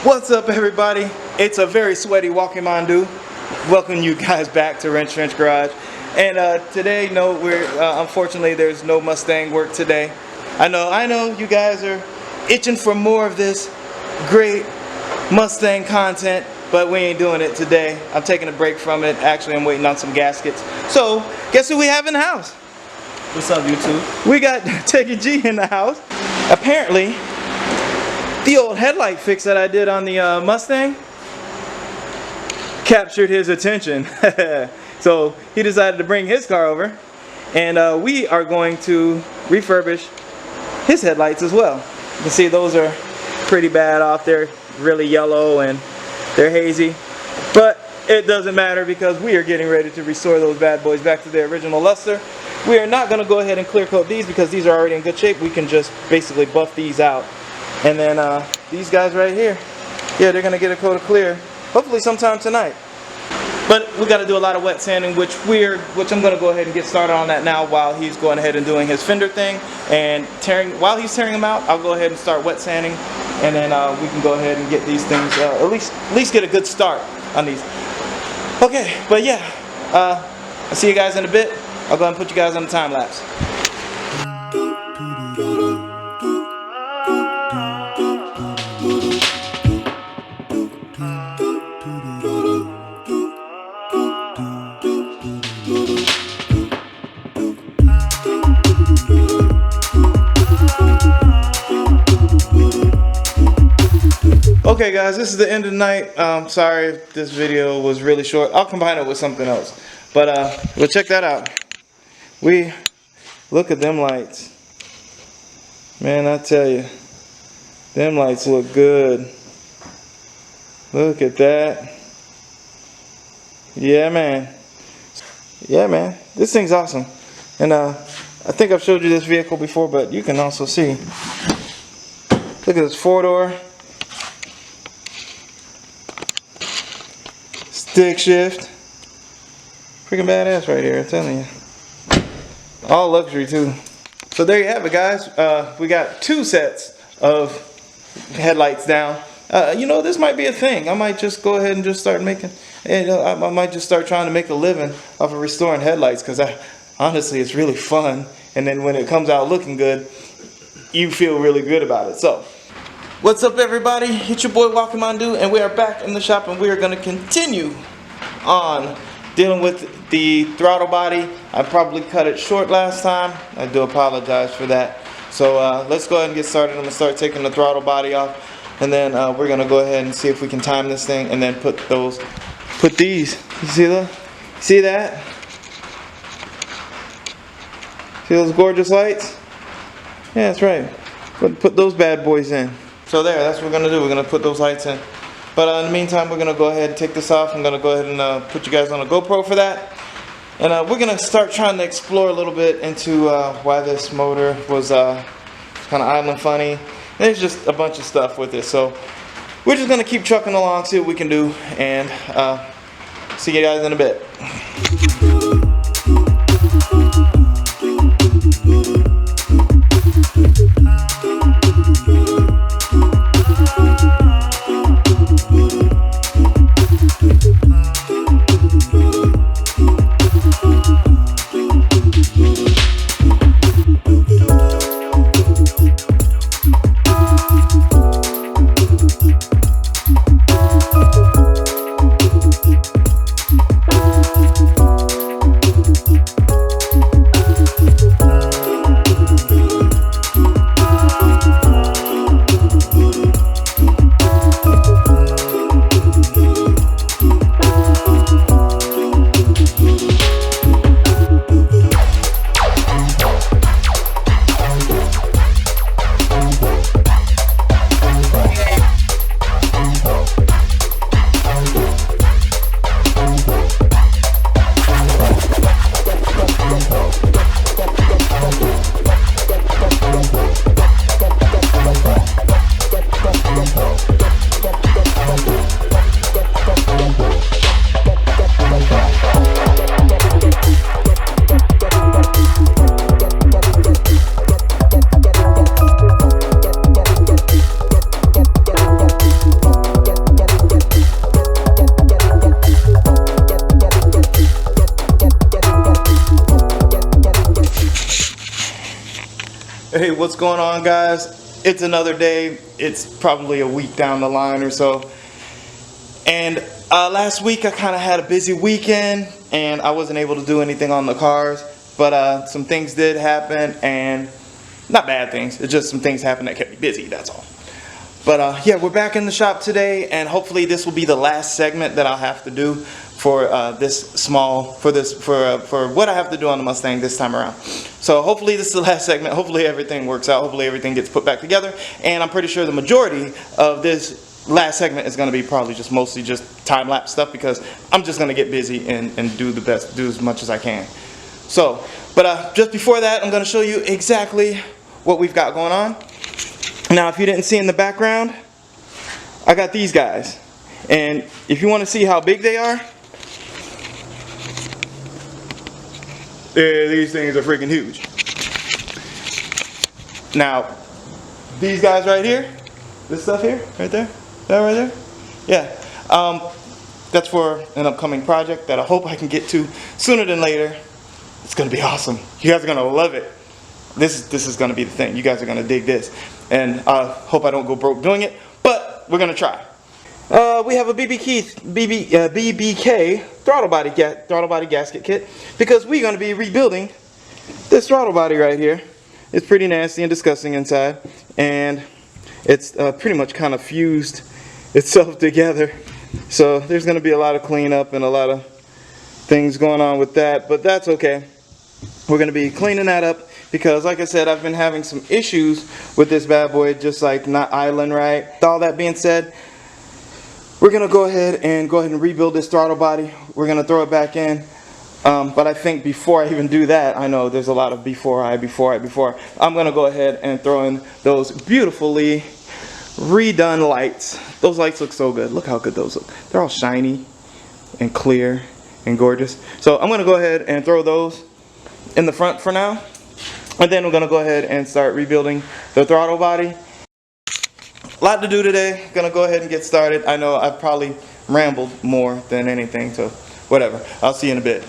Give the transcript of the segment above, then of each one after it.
What's up, everybody? It's a very sweaty Walking Mandu. Welcome you guys back to Wrenchtrenchers Garage. And today, unfortunately, there's no Mustang work today. I know you guys are itching for more of this great Mustang content, but we ain't doing it today. I'm taking a break from it. Actually, I'm waiting on some gaskets. So, guess who we have in the house? What's up, YouTube? We got Teggy G in the house. Apparently, the old headlight fix that I did on the Mustang captured his attention. So he decided to bring his car over, and we are going to refurbish his headlights as well. You can see those are pretty bad off there, really yellow, and they're hazy. But it doesn't matter because we are getting ready to restore those bad boys back to their original luster. We are not going to go ahead and clear coat these because these are already in good shape. We can just basically buff these out. And then these guys right here, yeah, they're going to get a coat of clear, hopefully sometime tonight. But we got to do a lot of wet sanding, which I'm going to go ahead and get started on that now while he's going ahead and doing his fender thing. And while he's tearing them out, I'll go ahead and start wet sanding. And then we can go ahead and get these things, at least get a good start on these. Okay, but yeah, I'll see you guys in a bit. I'll go ahead and put you guys on the time lapse. Okay guys, this is the end of the night. Sorry if this video was really short. I'll combine it with something else. But we'll check that out. Look at them lights. Man, I tell you, them lights look good. Look at that. Yeah, man. Yeah, man. This thing's awesome. And I think I've showed you this vehicle before, but you can also see. Look at this 4-door. Stick shift. Freaking badass right here, I'm telling you. All luxury too. So there you have it, guys. We got 2 sets of headlights down. You know, this might be a thing. I might just go ahead and just start making, I might just start trying to make a living off of restoring headlights, because honestly, it's really fun. And then when it comes out looking good, you feel really good about it. So, what's up, everybody? It's your boy Walking Mandu, and we are back in the shop, and we are going to continue on dealing with the throttle body. I probably cut it short last time. I do apologize for that. So let's go ahead and get started. I'm going to start taking the throttle body off, and then we're going to go ahead and see if we can time this thing, and then put these. You see that? See that? See those gorgeous lights? Yeah, that's right. Put those bad boys in. So that's what we're going to do. We're going to put those lights in. But in the meantime, we're going to go ahead and take this off. I'm going to go ahead and put you guys on a GoPro for that. And we're going to start trying to explore a little bit into why this motor was kind of idling funny. There's just a bunch of stuff with it. So we're just going to keep trucking along, see what we can do, and see you guys in a bit. Hey, what's going on, guys? It's another day. It's probably a week down the line or so. And last week I kind of had a busy weekend and I wasn't able to do anything on the cars. But some things did happen, and not bad things. It's just some things happened that kept me busy, that's all. But yeah, we're back in the shop today, and hopefully this will be the last segment that I'll have to do for for what I have to do on the Mustang this time around. So hopefully this is the last segment. Hopefully everything works out. Hopefully everything gets put back together. And I'm pretty sure the majority of this last segment is going to be probably just mostly just time-lapse stuff, because I'm just going to get busy and do as much as I can. So, but just before that, I'm going to show you exactly what we've got going on. Now, if you didn't see in the background, I got these guys. And if you want to see how big they are, these things are freaking huge. Now, these guys right here, this stuff here, right there, that right there, yeah. That's for an upcoming project that I hope I can get to sooner than later. It's going to be awesome. You guys are going to love it. This is going to be the thing. You guys are going to dig this. And I hope I don't go broke doing it, but we're going to try. We have a BBK throttle body gasket kit, because we're going to be rebuilding this throttle body right here. It's pretty nasty and disgusting inside, and it's pretty much kind of fused itself together. So there's going to be a lot of cleanup and a lot of things going on with that, but that's okay. We're going to be cleaning that up because, like I said, I've been having some issues with this bad boy, just like not idling right. With all that being said, we're going to go ahead and rebuild this throttle body. We're going to throw it back in. But I think before I even do that, I know there's a lot of before. I'm going to go ahead and throw in those beautifully redone lights. Those lights look so good. Look how good those look. They're all shiny and clear and gorgeous. So I'm going to go ahead and throw those in the front for now. And then we're going to go ahead and start rebuilding the throttle body. A lot to do today. Going to go ahead and get started. I know I've probably rambled more than anything, so whatever. I'll see you in a bit.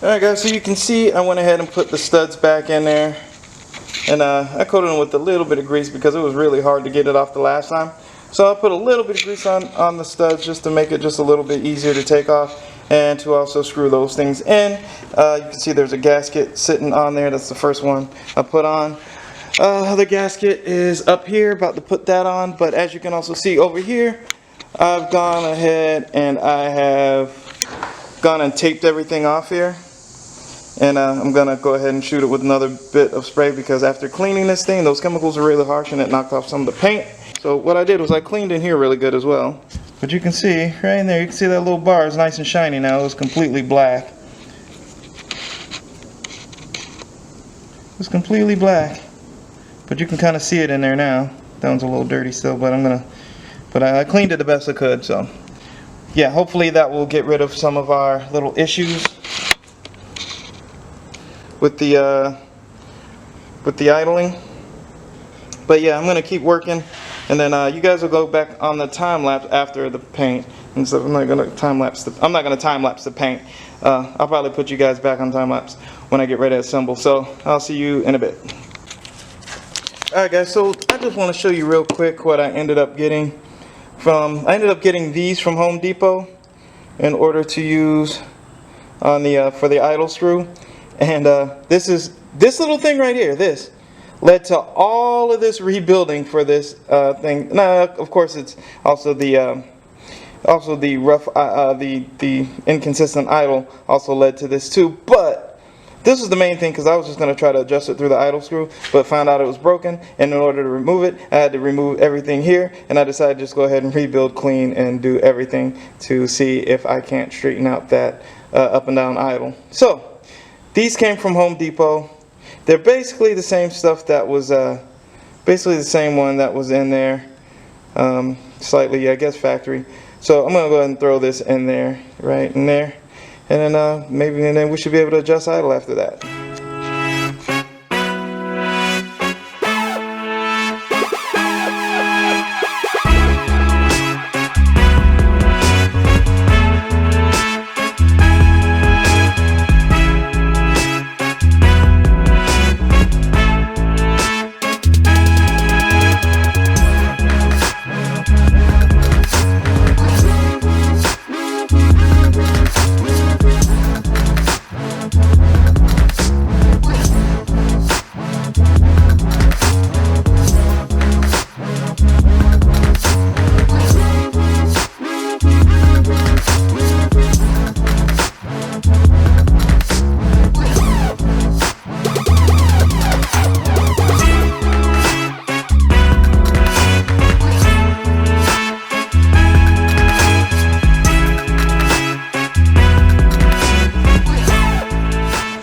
Alright guys, so you can see I went ahead and put the studs back in there. And I coated them with a little bit of grease because it was really hard to get it off the last time. So I put a little bit of grease on the studs just to make it just a little bit easier to take off. And to also screw those things in. You can see there's a gasket sitting on there. That's the first one I put on. The gasket is up here, about to put that on. But as you can also see over here, I've gone ahead and I have gone and taped everything off here. And I'm going to go ahead and shoot it with another bit of spray because after cleaning this thing, those chemicals are really harsh and it knocked off some of the paint. So what I did was I cleaned in here really good as well. But you can see, right in there, you can see that little bar is nice and shiny now. It was completely black. It's completely black. But you can kind of see it in there now. That one's a little dirty still, but I cleaned it the best I could, so. Yeah, hopefully that will get rid of some of our little issues with the idling. But yeah, I'm going to keep working. And then you guys will go back on the time lapse after the paint. And so I'm not gonna time lapse the paint. I'll probably put you guys back on time lapse when I get ready to assemble. So I'll see you in a bit. Alright guys, so I just want to show you real quick what I ended up getting from. I ended up getting these from Home Depot in order to use on the for the idle screw. And this little thing right here. This led to all of this rebuilding for this thing. Now, of course, it's also the rough, the inconsistent idle also led to this too. But this was the main thing because I was just going to try to adjust it through the idle screw, but found out it was broken. And in order to remove it, I had to remove everything here, and I decided to just go ahead and rebuild clean and do everything to see if I can't straighten out that up and down idle. So these came from Home Depot. They're basically the same stuff that was, basically the same one that was in there, slightly, I guess, factory. So I'm gonna go ahead and throw this in there, right in there, and then then we should be able to adjust idle after that.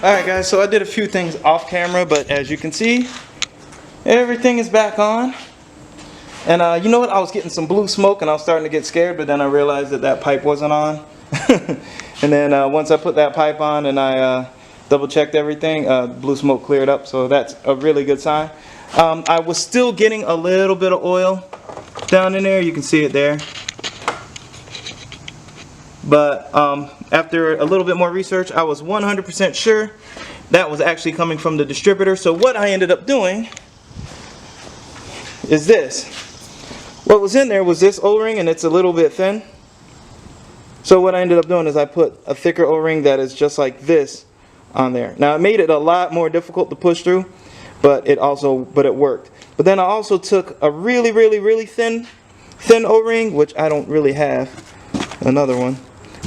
Alright guys, so I did a few things off camera, but as you can see, everything is back on. And you know what, I was getting some blue smoke and I was starting to get scared, but then I realized that that pipe wasn't on. And then once I put that pipe on and I double checked everything, blue smoke cleared up, so that's a really good sign. I was still getting a little bit of oil down in there, you can see it there. But after a little bit more research, I was 100% sure that was actually coming from the distributor. So what I ended up doing is this. What was in there was this O-ring, and it's a little bit thin. So what I ended up doing is I put a thicker O-ring that is just like this on there. Now it made it a lot more difficult to push through, but it worked. But then I also took a really thin O-ring, which I don't really have another one.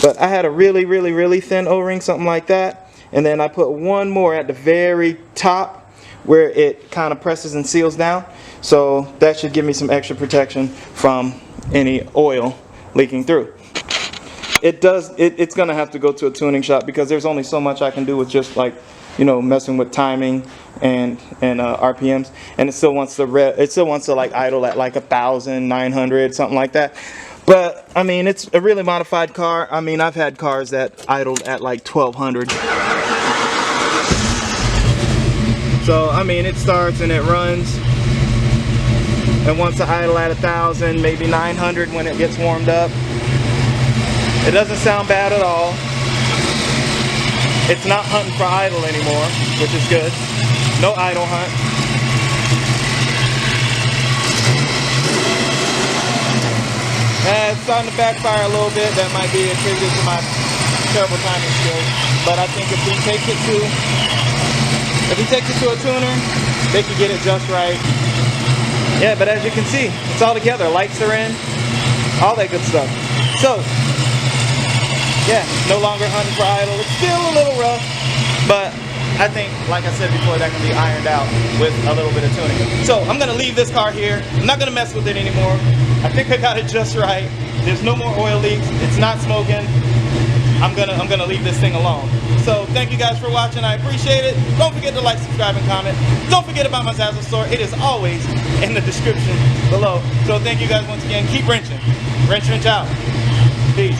But I had a really thin O-ring, something like that. And then I put one more at the very top where it kind of presses and seals down. So that should give me some extra protection from any oil leaking through. It's going to have to go to a tuning shop because there's only so much I can do with just like, you know, messing with timing and RPMs. And it still wants to like idle at like 1,900, something like that. But, I mean, it's a really modified car. I mean, I've had cars that idled at like 1,200. So, I mean, it starts and it runs. And wants to idle at 1,000, maybe 900 when it gets warmed up. It doesn't sound bad at all. It's not hunting for idle anymore, which is good. No idle hunt. It's starting to backfire a little bit. That might be attributed to my terrible timing skills. But I think if he takes it to a tuner, they can get it just right. Yeah, but as you can see, it's all together. Lights are in, all that good stuff. So, yeah, no longer hunting for idle. It's still a little rough, but I think, like I said before, that can be ironed out with a little bit of tuning. So I'm gonna leave this car here. I'm not gonna mess with it anymore. I think I got it just right. There's no more oil leaks. It's not smoking. I'm gonna leave this thing alone. So thank you guys for watching. I appreciate it. Don't forget to like, subscribe, and comment. Don't forget about my Zazzle store. It is always in the description below. So thank you guys once again. Keep wrenching. Wrench out. Peace.